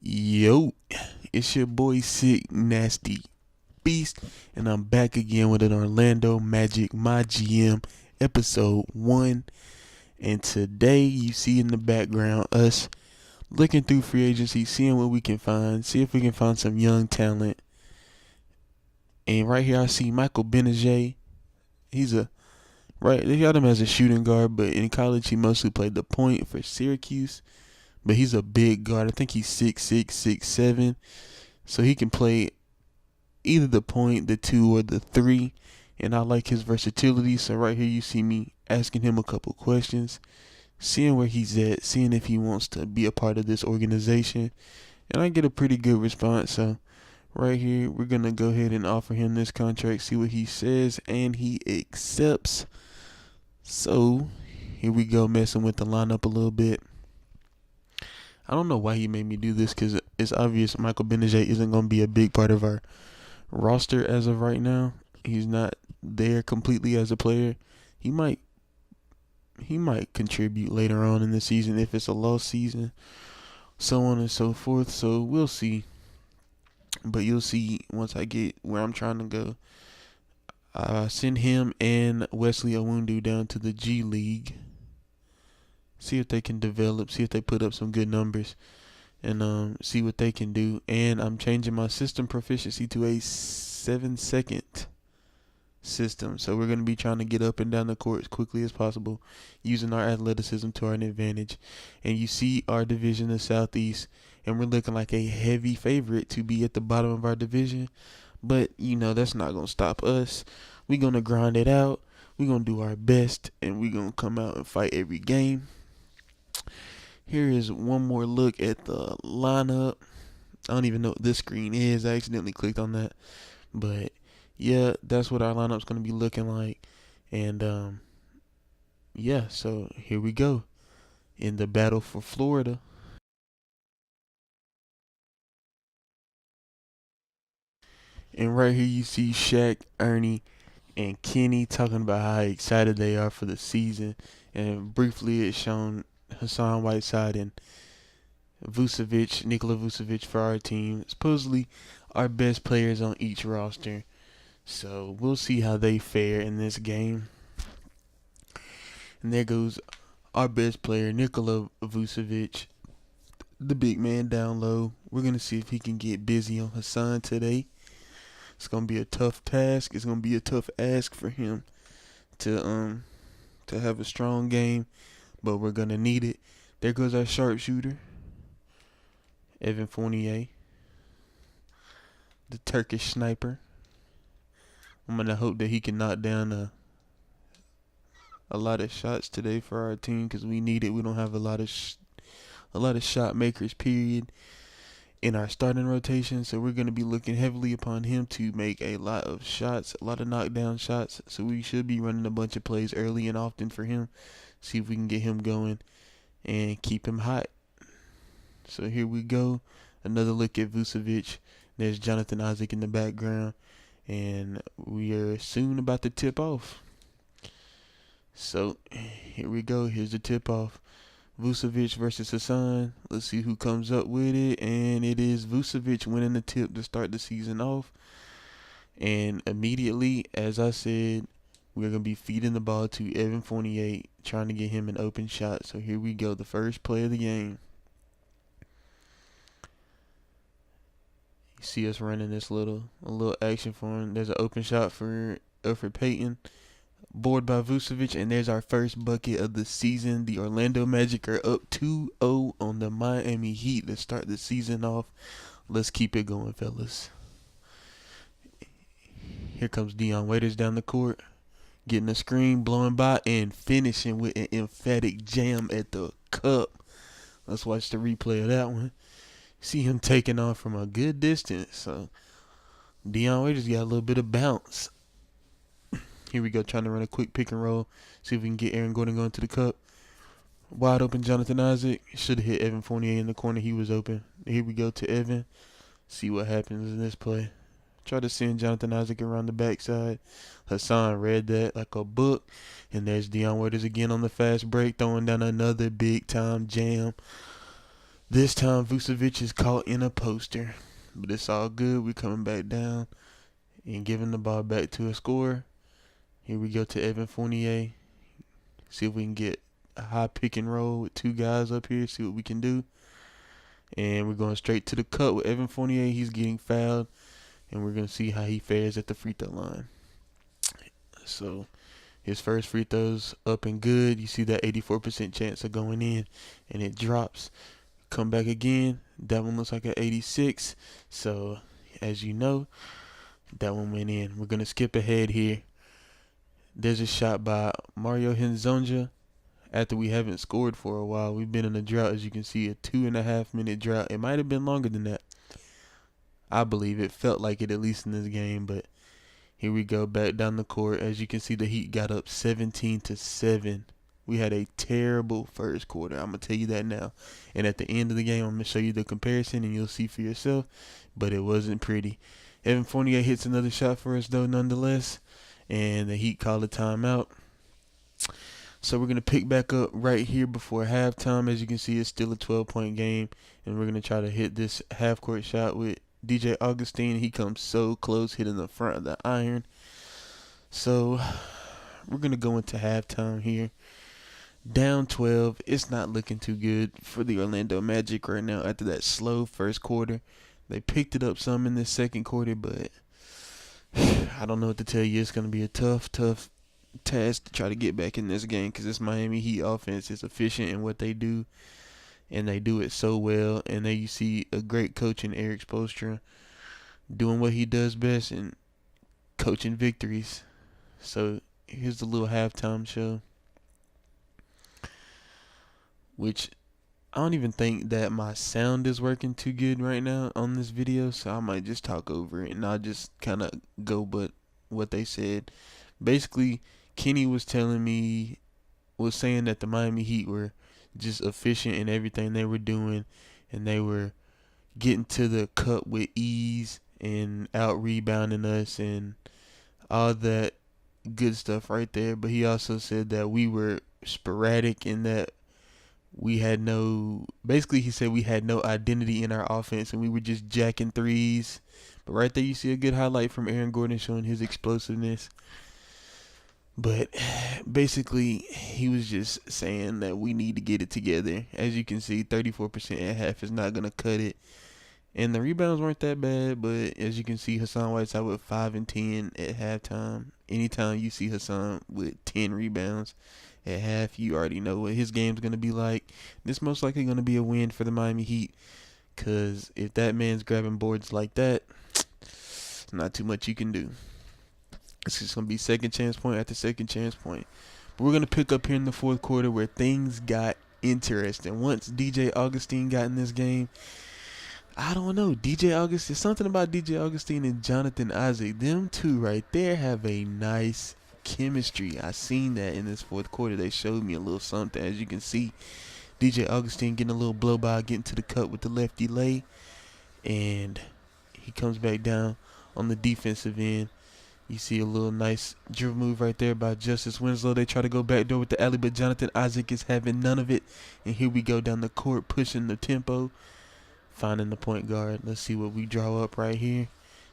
Yo, it's your boy Sick Nasty Beast, and I'm back again with an Orlando Magic MyGM episode 1. And today you see in the background us looking through free agency, seeing what we can find, see if we can find some young talent. And right here I see Michael Benajay. They got him as a shooting guard, but in college he mostly played the point for Syracuse. But he's a big guard. I think he's 6'6", 6'7". So he can play either the point, the two, or the three. And I like his versatility. So right here you see me asking him a couple questions, seeing where he's at, seeing if he wants to be a part of this organization. And I get a pretty good response. So right here we're going to go ahead and offer him this contract, see what he says, and he accepts. So here we go, messing with the lineup a little bit. I don't know why he made me do this because it's obvious Michael Benajay isn't going to be a big part of our roster as of right now. He's not there completely as a player. He might contribute later on in the season if it's a lost season, so on and so forth. So we'll see. But you'll see once I get where I'm trying to go. Send him and Wesley Owundu down to the G League. See if they can develop, see if they put up some good numbers, and see what they can do. And I'm changing my system proficiency to a 7-second system. So we're going to be trying to get up and down the court as quickly as possible, using our athleticism to our advantage. And you see our division, the Southeast, and we're looking like a heavy favorite to be at the bottom of our division. But, that's not going to stop us. We're going to grind it out. We're going to do our best, and we're going to come out and fight every game. Here is one more look at the lineup. I don't even know what this screen is. I accidentally clicked on that. But, yeah, that's what our lineup's going to be looking like. And, yeah, so here we go in the battle for Florida. And right here you see Shaq, Ernie, and Kenny talking about how excited they are for the season. And briefly it's shown Hassan Whiteside and Nikola Vucevic for our team. Supposedly our best players on each roster. So we'll see how they fare in this game. And there goes our best player, Nikola Vucevic, the big man down low. We're going to see if he can get busy on Hassan today. It's going to be a tough task. It's going to be a tough ask for him to have a strong game, but we're going to need it. There goes our sharpshooter, Evan Fournier, the Turkish sniper. I'm going to hope that he can knock down a lot of shots today for our team because we need it. We don't have a lot of shot makers, period, in our starting rotation. So we're going to be looking heavily upon him to make a lot of shots, a lot of knockdown shots. So we should be running a bunch of plays early and often for him. See if we can get him going and keep him hot. So here we go. Another look at Vucevic. There's Jonathan Isaac in the background. And we are soon about to tip off. So here we go. Here's the tip off. Vucevic versus Hassan. Let's see who comes up with it. And it is Vucevic winning the tip to start the season off. And immediately, as I said, we're going to be feeding the ball to Evan Fournier, trying to get him an open shot. So here we go, the first play of the game. You see us running a little action for him. There's an open shot for Elfrid Payton. Board by Vucevic, and there's our first bucket of the season. The Orlando Magic are up 2-0 on the Miami Heat to start the season off. Let's keep it going, fellas. Here comes Dion Waiters down the court, getting a screen, blowing by, and finishing with an emphatic jam at the cup. Let's watch the replay of that one. See him taking off from a good distance. So Dion Waiters got a little bit of bounce. Here we go, trying to run a quick pick and roll. See if we can get Aaron Gordon going to the cup. Wide open Jonathan Isaac. Should have hit Evan Fournier in the corner. He was open. Here we go to Evan. See what happens in this play. Try to send Jonathan Isaac around the backside. Hassan read that like a book. And there's Dion Waiters again on the fast break, throwing down another big-time jam. This time Vucevic is caught in a poster. But it's all good. We're coming back down and giving the ball back to a scorer. Here we go to Evan Fournier. See if we can get a high pick and roll with two guys up here. See what we can do. And we're going straight to the cut with Evan Fournier. He's getting fouled. And we're going to see how he fares at the free throw line. So his first free throw's up and good. You see that 84% chance of going in. And it drops. Come back again. That one looks like an 86. So as you know, that one went in. We're going to skip ahead here. There's a shot by Mario Hezonja. After we haven't scored for a while, we've been in a drought, as you can see, a 2.5 minute drought. It might have been longer than that. I believe it felt like it, at least in this game, but here we go back down the court. As you can see, the Heat got up 17-7. We had a terrible first quarter. I'm going to tell you that now. And at the end of the game, I'm going to show you the comparison and you'll see for yourself, but it wasn't pretty. Evan Fournier hits another shot for us, though, nonetheless, and the Heat call a timeout. So we're going to pick back up right here before halftime. As you can see, it's still a 12-point game. And we're going to try to hit this half-court shot with DJ Augustine. He comes so close, hitting the front of the iron. So we're going to go into halftime here. Down 12. It's not looking too good for the Orlando Magic right now after that slow first quarter. They picked it up some in the second quarter, but I don't know what to tell you. It's going to be a tough task to try to get back in this game because this Miami Heat offense is efficient in what they do, and they do it so well. And there you see a great coach in Eric Spoelstra doing what he does best and coaching victories. So here's the little halftime show, which I don't even think that my sound is working too good right now on this video, so I might just talk over it and I'll just kind of go but what they said. Basically, Kenny was saying that the Miami Heat were just efficient in everything they were doing, and they were getting to the cup with ease and out rebounding us and all that good stuff right there. But he also said that we were sporadic in that we had basically he said we had no identity in our offense and we were just jacking threes. But right there you see a good highlight from Aaron Gordon showing his explosiveness. But basically, he was just saying that we need to get it together. As you can see, 34% at half is not going to cut it. And the rebounds weren't that bad, but as you can see, Hassan Whiteside with 5 and 10 at halftime. Anytime you see Hassan with 10 rebounds at half, you already know what his game's going to be like. This most likely going to be a win for the Miami Heat, because if that man's grabbing boards like that, not too much you can do. It's just going to be second chance point after second chance point. But we're going to pick up here in the fourth quarter where things got interesting. Once DJ Augustine got in this game, I don't know. There's something about DJ Augustine and Jonathan Isaac. Them two right there have a nice chemistry. I seen that in this fourth quarter. They showed me a little something. As you can see, DJ Augustine getting a little blow by, getting to the cup with the lefty lay. And he comes back down on the defensive end. You see a little nice dribble move right there by Justice Winslow. They try to go back door with the alley, but Jonathan Isaac is having none of it. And here we go down the court, pushing the tempo, finding the point guard. Let's see what we draw up right here.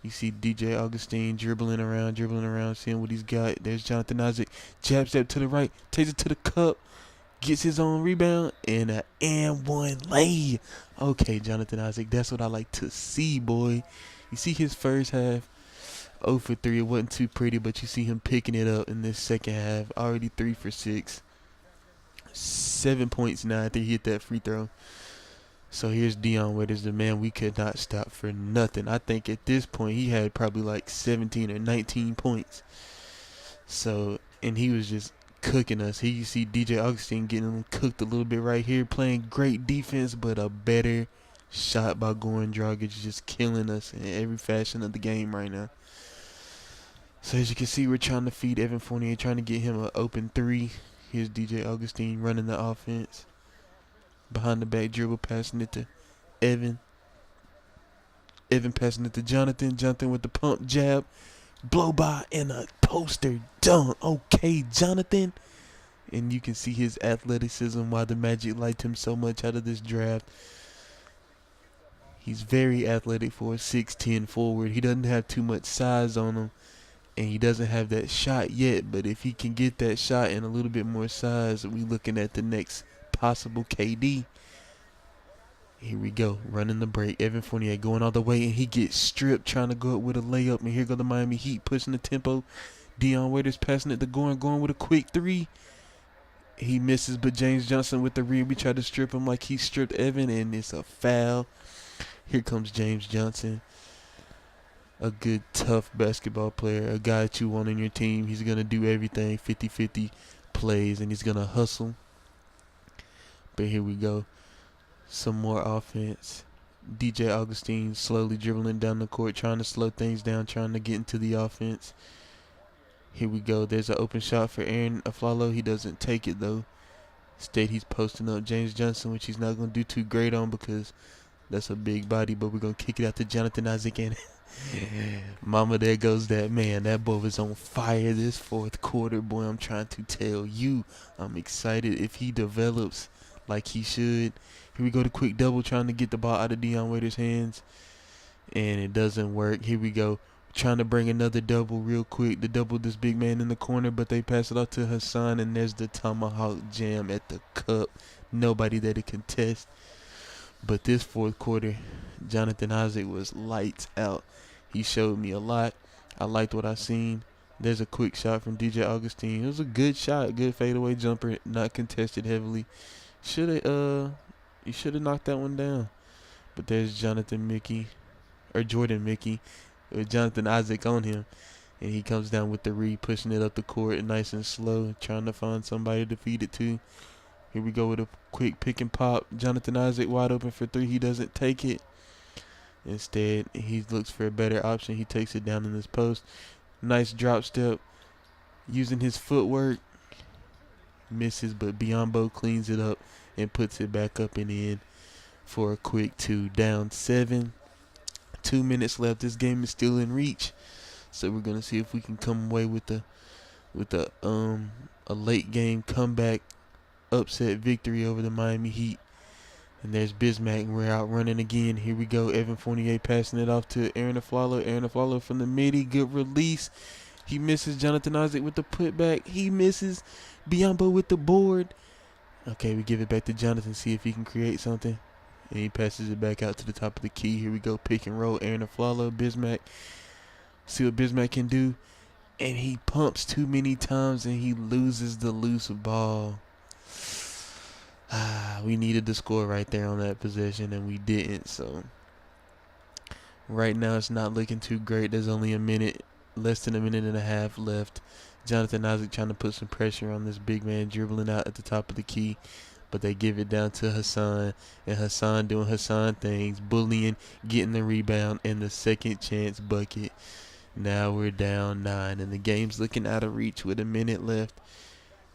You see DJ Augustine dribbling around, seeing what he's got. There's Jonathan Isaac. Jab step to the right, takes it to the cup, gets his own rebound, and an and one lay. Okay, Jonathan Isaac, that's what I like to see, boy. You see his first half. 0 for 3. It wasn't too pretty, but you see him picking it up in this second half. Already 3 for 6. 7 points now after he hit that free throw. So here's Dion Waiters, the man we could not stop for nothing. I think at this point he had probably like 17 or 19 points. So, and he was just cooking us. Here you see DJ Augustine getting cooked a little bit right here, playing great defense, but a better shot by Goran Dragic, just killing us in every fashion of the game right now. So as you can see, we're trying to feed Evan Fournier, trying to get him an open three. Here's DJ Augustine running the offense. Behind the back dribble, passing it to Evan. Evan passing it to Jonathan. Jonathan with the pump jab. Blow by and a poster dunk. Okay, Jonathan. And you can see his athleticism, why the Magic liked him so much out of this draft. He's very athletic for a 6'10" forward. He doesn't have too much size on him, and he doesn't have that shot yet. But if he can get that shot and a little bit more size, we looking at the next possible KD. Here we go, running the break. Evan Fournier going all the way, and he gets stripped trying to go up with a layup. And here go the Miami Heat pushing the tempo. Dion Waiters passing it to going with a quick three. He misses, but James Johnson with the read. We try to strip him like he stripped Evan, and it's a foul. Here comes James Johnson, a good, tough basketball player, a guy that you want on your team. He's going to do everything, 50-50 plays, and he's going to hustle. But here we go. Some more offense. DJ Augustine slowly dribbling down the court, trying to slow things down, trying to get into the offense. Here we go. There's an open shot for Aaron Aflalo. He doesn't take it, though. Instead, he's posting up James Johnson, which he's not going to do too great on because that's a big body. But we're going to kick it out to Jonathan Isaac. And mama, there goes that man. That boy was on fire this fourth quarter. Boy, I'm trying to tell you, I'm excited if he develops like he should. Here we go to quick double, trying to get the ball out of Dion Waiters' hands. And it doesn't work. Here we go. Trying to bring another double real quick to double this big man in the corner, but they pass it off to Hassan, and there's the tomahawk jam at the cup. Nobody there to contest. But this fourth quarter, Jonathan Isaac was lights out. He showed me a lot. I liked what I seen. There's a quick shot from DJ Augustine. It was a good shot, good fadeaway jumper, not contested heavily. You should have knocked that one down. But there's Jordan Mickey, with Jonathan Isaac on him, and he comes down with the read, pushing it up the court nice and slow, trying to find somebody to feed it to. Here we go with a quick pick and pop. Jonathan Isaac wide open for three. He doesn't take it. Instead, he looks for a better option. He takes it down in this post. Nice drop step, using his footwork. Misses, but Biombo cleans it up and puts it back up and in for a quick two. Down 7. 2 minutes left. This game is still in reach, so we're gonna see if we can come away with a late game comeback upset victory over the Miami Heat. And there's Bismack, and we're out running again. Here we go. Evan Fournier passing it off to Aaron Aflalo. Aaron Aflalo from the midi. Good release. He misses. Jonathan Isaac with the putback. He misses. Biombo with the board. Okay, we give it back to Jonathan, see if he can create something. And he passes it back out to the top of the key. Here we go, pick and roll. Aaron Aflalo, Bismack. See what Bismack can do. And he pumps too many times, and he loses the loose ball. We needed to score right there on that possession, and we didn't. So right now it's not looking too great. There's only less than a minute and a half left. Jonathan Isaac trying to put some pressure on this big man, dribbling out at the top of the key. But they give it down to Hassan, and Hassan doing Hassan things, bullying, getting the rebound, and the second chance bucket. Now we're down 9, and the game's looking out of reach with a minute left.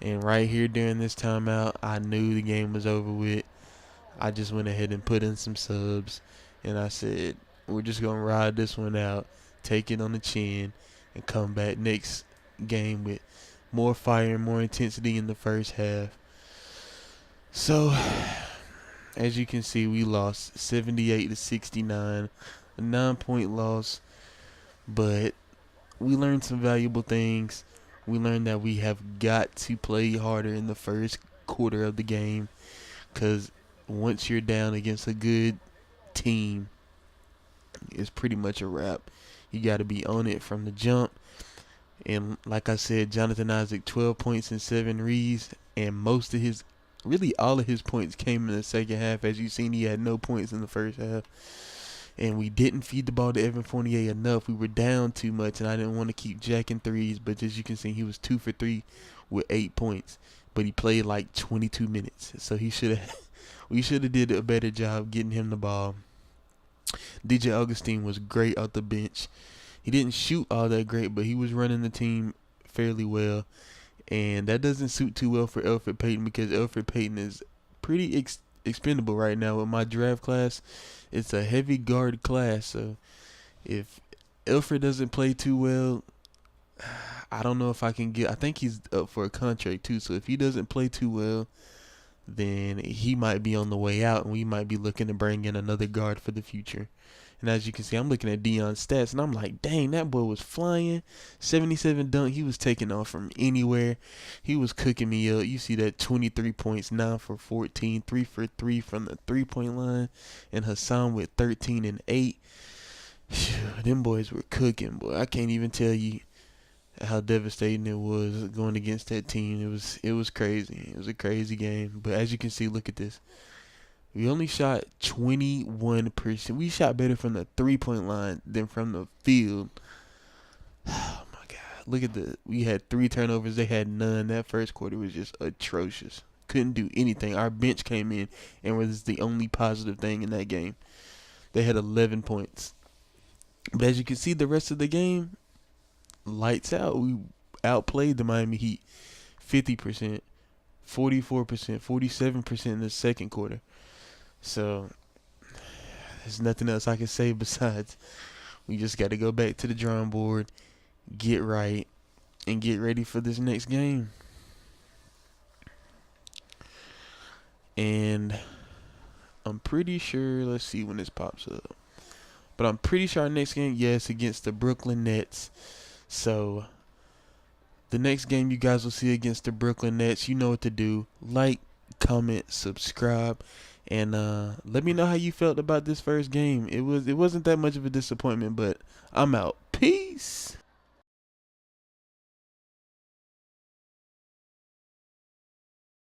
And right here during this timeout, I knew the game was over with. I just went ahead and put in some subs, and I said, we're just going to ride this one out, take it on the chin, and come back next game with more fire and more intensity in the first half. So, as you can see, we lost 78-69, a 9-point loss, but we learned some valuable things. We learned that we have got to play harder in the first quarter of the game, because once you're down against a good team, it's pretty much a wrap. You got to be on it from the jump. And like I said, Jonathan Isaac, 12 points and 7 reads, and all of his points came in the second half. As you've seen, he had no points in the first half. And we didn't feed the ball to Evan Fournier enough. We were down too much, and I didn't want to keep jacking threes. But as you can see, he was 2 for 3 with 8 points. But he played like 22 minutes. So we should have did a better job getting him the ball. DJ Augustine was great out the bench. He didn't shoot all that great, but he was running the team fairly well. And that doesn't suit too well for Elfrid Payton, because Elfrid Payton is pretty expendable right now. With my draft class, it's a heavy guard class. So if Elfrid doesn't play too well, I don't know if I can I think he's up for a contract too. So if he doesn't play too well, then he might be on the way out, and we might be looking to bring in another guard for the future. And as you can see, I'm looking at Dion's stats, and I'm like, dang, that boy was flying. 77 dunk. He was taking off from anywhere. He was cooking me up. You see that 23 points, 9 for 14, 3 for 3 from the three-point line. And Hassan with 13 and 8. Them boys were cooking, boy. I can't even tell you how devastating it was going against that team. It was crazy. It was a crazy game. But as you can see, look at this. We only shot 21%. We shot better from the three-point line than from the field. Oh my God! Look at we had 3 turnovers. They had none. That first quarter was just atrocious. Couldn't do anything. Our bench came in and was the only positive thing in that game. They had 11 points. But as you can see, the rest of the game, lights out. We outplayed the Miami Heat 50%, 44%, 47% in the second quarter. So there's nothing else I can say besides we just got to go back to the drawing board, get right, and get ready for this next game. And I'm pretty sure, let's see when this pops up. But I'm pretty sure our next game, yes, against the Brooklyn Nets. So the next game you guys will see against the Brooklyn Nets, you know what to do. Like, comment, subscribe, and let me know how you felt about this first game. It wasn't that much of a disappointment, but I'm out. Peace.